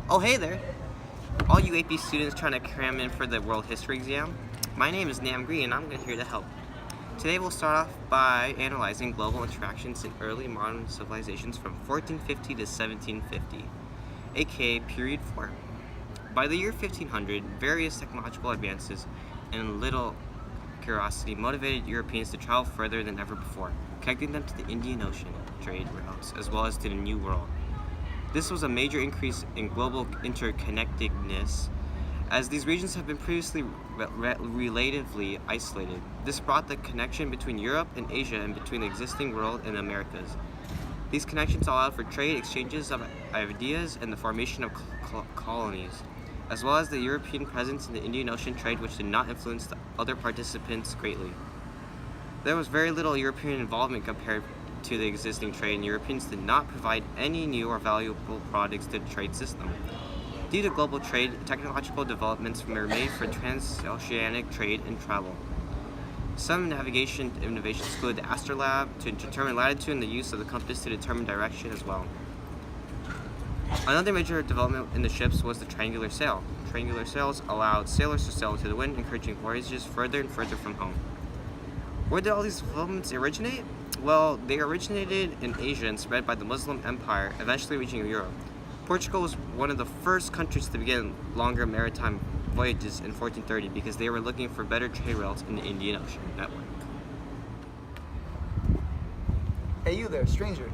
Oh, hey there! All you AP students trying to cram in for the World History exam. My name is Nam Green and I'm here to help. Today we'll start off by analyzing global interactions in early modern civilizations from 1450 to 1750, aka Period 4. By the year 1500, various technological advances and little curiosity motivated Europeans to travel further than ever before, connecting them to the Indian Ocean trade routes as well as to the New World. This was a major increase in global interconnectedness, as these regions have been previously relatively isolated. This brought the connection between Europe and Asia and between the existing world and the Americas. These connections allowed for trade, exchanges of ideas, and the formation of colonies, as well as the European presence in the Indian Ocean trade, which did not influence the other participants greatly. There was very little European involvement compared to the existing trade, and Europeans did not provide any new or valuable products to the trade system. Due to global trade, technological developments were made for transoceanic trade and travel. Some navigation innovations include the astrolabe to determine latitude and the use of the compass to determine direction as well. Another major development in the ships was the triangular sail. Triangular sails allowed sailors to sail into the wind, encouraging voyages further and further from home. Where did all these developments originate? Well, they originated in Asia and spread by the Muslim Empire, eventually reaching Europe. Portugal was one of the first countries to begin longer maritime voyages in 1430 because they were looking for better trade routes in the Indian Ocean network. Hey, you there, stranger.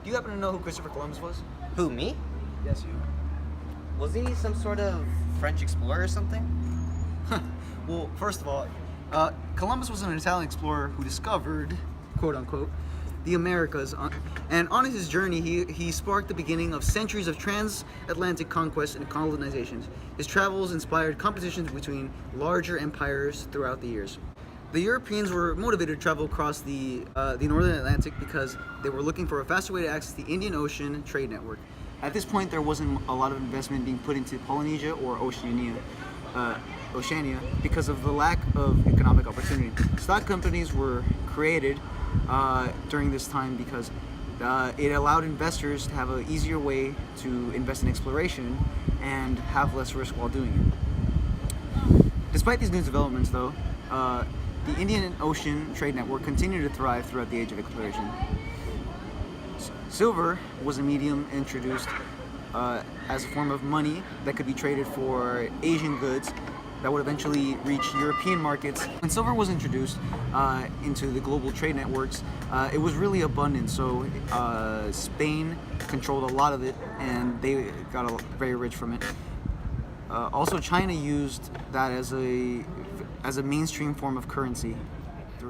Do you happen to know who Christopher Columbus was? Who, me? Yes, you. Was he some sort of French explorer or something? Well, first of all, Columbus was an Italian explorer who discovered, quote unquote, the Americas, and on his journey he sparked the beginning of centuries of transatlantic conquest and colonizations. His travels inspired competitions between larger empires throughout the years. The Europeans were motivated to travel across the northern Atlantic because they were looking for a faster way to access the Indian Ocean trade network. At this point, there wasn't a lot of investment being put into Polynesia or Oceania because of the lack of economic opportunity. Stock companies were created during this time because it allowed investors to have an easier way to invest in exploration and have less risk while doing it. Despite these new developments, though, the Indian Ocean trade network continued to thrive throughout the age of exploration. Silver was a medium introduced as a form of money that could be traded for Asian goods that would eventually reach European markets. When silver was introduced into the global trade networks, it was really abundant, so Spain controlled a lot of it and they got very rich from it. Also, China used that as a mainstream form of currency.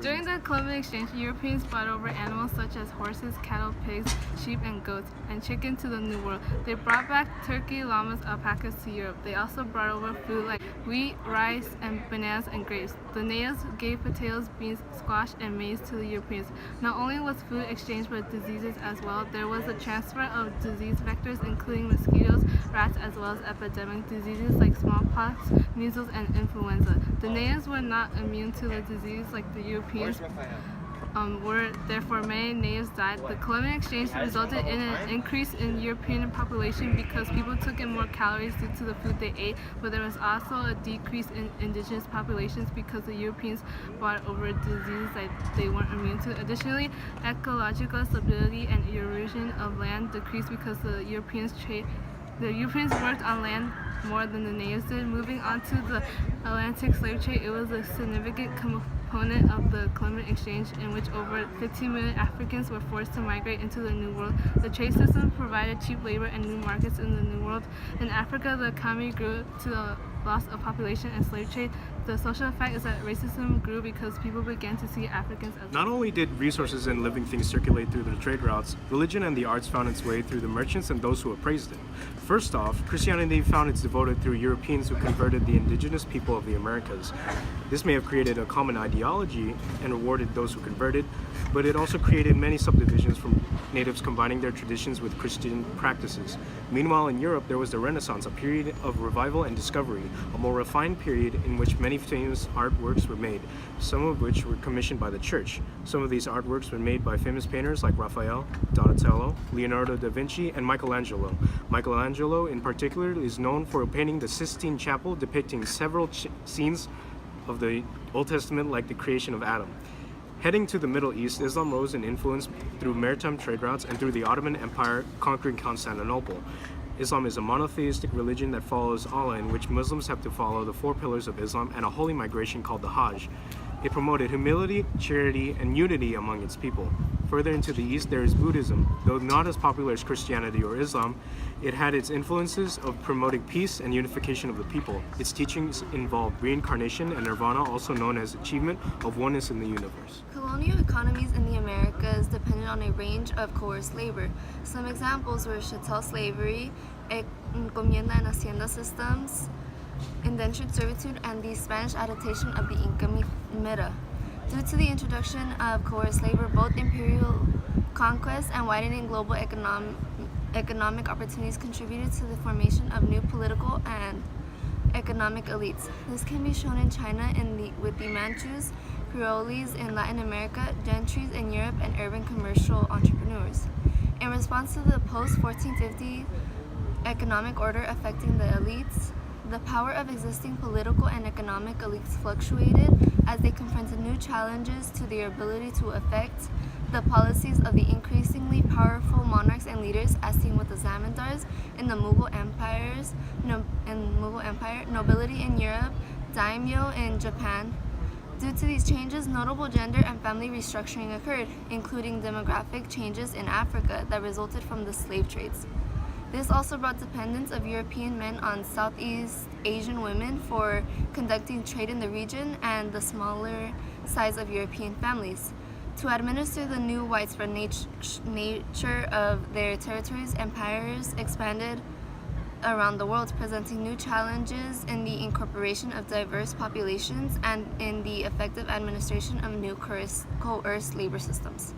During the Columbian Exchange, Europeans brought over animals such as horses, cattle, pigs, sheep, and goats, and chicken to the New World. They brought back turkey, llamas, alpacas to Europe. They also brought over food like wheat, rice, and bananas and grapes. The natives gave potatoes, beans, squash, and maize to the Europeans. Not only was food exchanged but diseases as well. There was a transfer of disease vectors, including mosquitoes, rats, as well as epidemic diseases like smallpox, measles, and influenza. The natives were not immune to the disease like the Europeans were, therefore many natives died. The Columbian Exchange resulted in an increase in European population because people took in more calories due to the food they ate, but there was also a decrease in indigenous populations because the Europeans brought over diseases that they weren't immune to. Additionally, ecological stability and erosion of land decreased because the Europeans worked on land more than the natives did. Moving on to the Atlantic slave trade, it was a significant component of the Columbian Exchange in which over 15 million Africans were forced to migrate into the New World. The trade system provided cheap labor and new markets in the New World. In Africa, the economy grew to the loss of population and slave trade. The social effect is that racism grew because people began to see Africans as Not only did resources and living things circulate through the trade routes, religion and the arts found its way through the merchants and those who appraised it. First off, Christianity found its devoted through Europeans who converted the indigenous people of the Americas. This may have created a common ideology and rewarded those who converted, but it also created many subdivisions from natives combining their traditions with Christian practices. Meanwhile, in Europe, there was the Renaissance, a period of revival and discovery, a more refined period in which many many famous artworks were made, some of which were commissioned by the church. Some of these artworks were made by famous painters like Raphael, Donatello, Leonardo da Vinci, and Michelangelo. Michelangelo, in particular, is known for painting the Sistine Chapel depicting several scenes of the Old Testament, like the creation of Adam. Heading to the Middle East, Islam rose in influence through maritime trade routes and through the Ottoman Empire conquering Constantinople. Islam is a monotheistic religion that follows Allah, in which Muslims have to follow the 4 pillars of Islam and a holy migration called the Hajj. It promoted humility, charity, and unity among its people. Further into the east, there is Buddhism. Though not as popular as Christianity or Islam, it had its influences of promoting peace and unification of the people. Its teachings involved reincarnation and nirvana, also known as achievement of oneness in the universe. Colonial economies in the Americas depended on a range of coerced labor. Some examples were chattel slavery, encomienda and hacienda systems, indentured servitude, and the Spanish adaptation of the Inca Mira. Due to the introduction of coerced labor, both imperial conquest and widening global economic opportunities contributed to the formation of new political and economic elites. This can be shown in China with the Manchus, Creoles in Latin America, gentries in Europe, and urban commercial entrepreneurs. In response to the post-1450 economic order affecting the elites, the power of existing political and economic elites fluctuated as they confronted new challenges to their ability to affect the policies of the increasingly powerful monarchs and leaders, as seen with the Zamindars in the Mughal Empire, nobility in Europe, daimyo in Japan. Due to these changes, notable gender and family restructuring occurred, including demographic changes in Africa that resulted from the slave trades. This also brought dependence of European men on Southeast Asian women for conducting trade in the region and the smaller size of European families. To administer the new widespread nature of their territories, empires expanded around the world, presenting new challenges in the incorporation of diverse populations and in the effective administration of new coerced labor systems.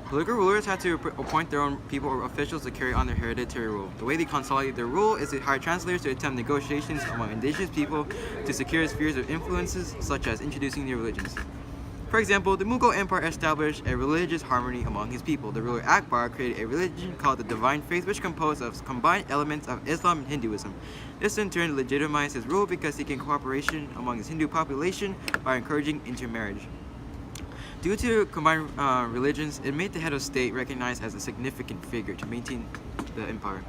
Political rulers had to appoint their own people or officials to carry on their hereditary rule. The way they consolidate their rule is to hire translators to attempt negotiations among indigenous people to secure spheres of influences, such as introducing new religions. For example, the Mughal Empire established a religious harmony among his people. The ruler Akbar created a religion called the Divine Faith, which composed of combined elements of Islam and Hinduism. This in turn legitimized his rule because he gained cooperation among his Hindu population by encouraging intermarriage. Due to combined religions, it made the head of state recognized as a significant figure to maintain the empire.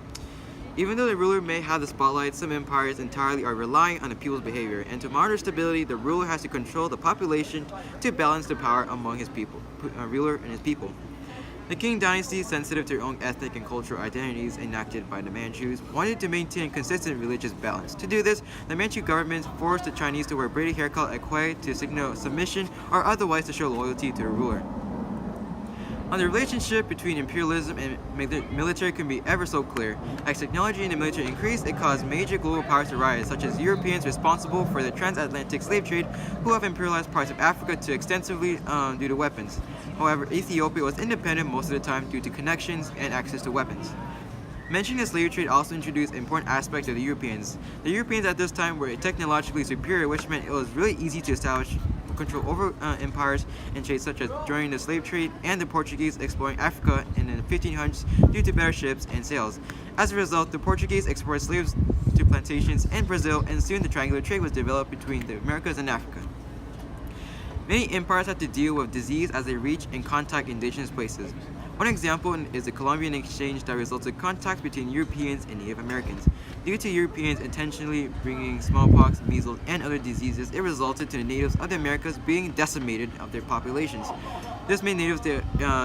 Even though the ruler may have the spotlight, some empires entirely are relying on the people's behavior, and to monitor stability, the ruler has to control the population to balance the power among his people, ruler and his people. The Qing dynasty, sensitive to their own ethnic and cultural identities enacted by the Manchus, wanted to maintain consistent religious balance. To do this, the Manchu government forced the Chinese to wear a braided hair called a quai to signal submission or otherwise to show loyalty to the ruler. The relationship between imperialism and military can be ever so clear. As technology in the military increased, it caused major global powers to rise, such as Europeans responsible for the transatlantic slave trade, who have imperialized parts of Africa too extensively due to weapons. However, Ethiopia was independent most of the time due to connections and access to weapons. Mentioning the slave trade also introduced important aspects of the Europeans. The Europeans at this time were technologically superior, which meant it was really easy to establish control over empires and trade, such as during the slave trade and the Portuguese exploring Africa in the 1500s due to better ships and sails. As a result, the Portuguese exported slaves to plantations in Brazil, and soon the triangular trade was developed between the Americas and Africa. Many empires had to deal with disease as they reach and contact indigenous places. One example is the Columbian exchange that resulted in contact between Europeans and Native Americans. Due to Europeans intentionally bringing smallpox, measles, and other diseases, it resulted to the natives of the Americas being decimated of their populations. This made natives the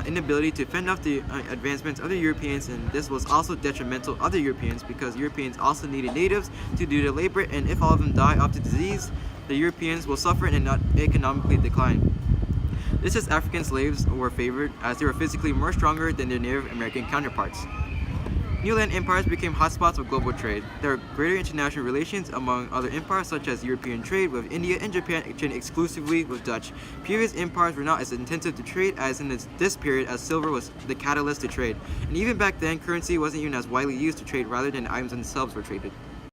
inability to fend off the advancements of the Europeans, and this was also detrimental of the Europeans because Europeans also needed natives to do the labor, and if all of them die of the disease, the Europeans will suffer and not economically decline. This is African slaves were favored as they were physically more stronger than their Native American counterparts. New land empires became hotspots of global trade. There were greater international relations among other empires, such as European trade with India and Japan trading exclusively with Dutch. Previous empires were not as intensive to trade as in this period, as silver was the catalyst to trade. And even back then, currency wasn't even as widely used to trade rather than items themselves were traded.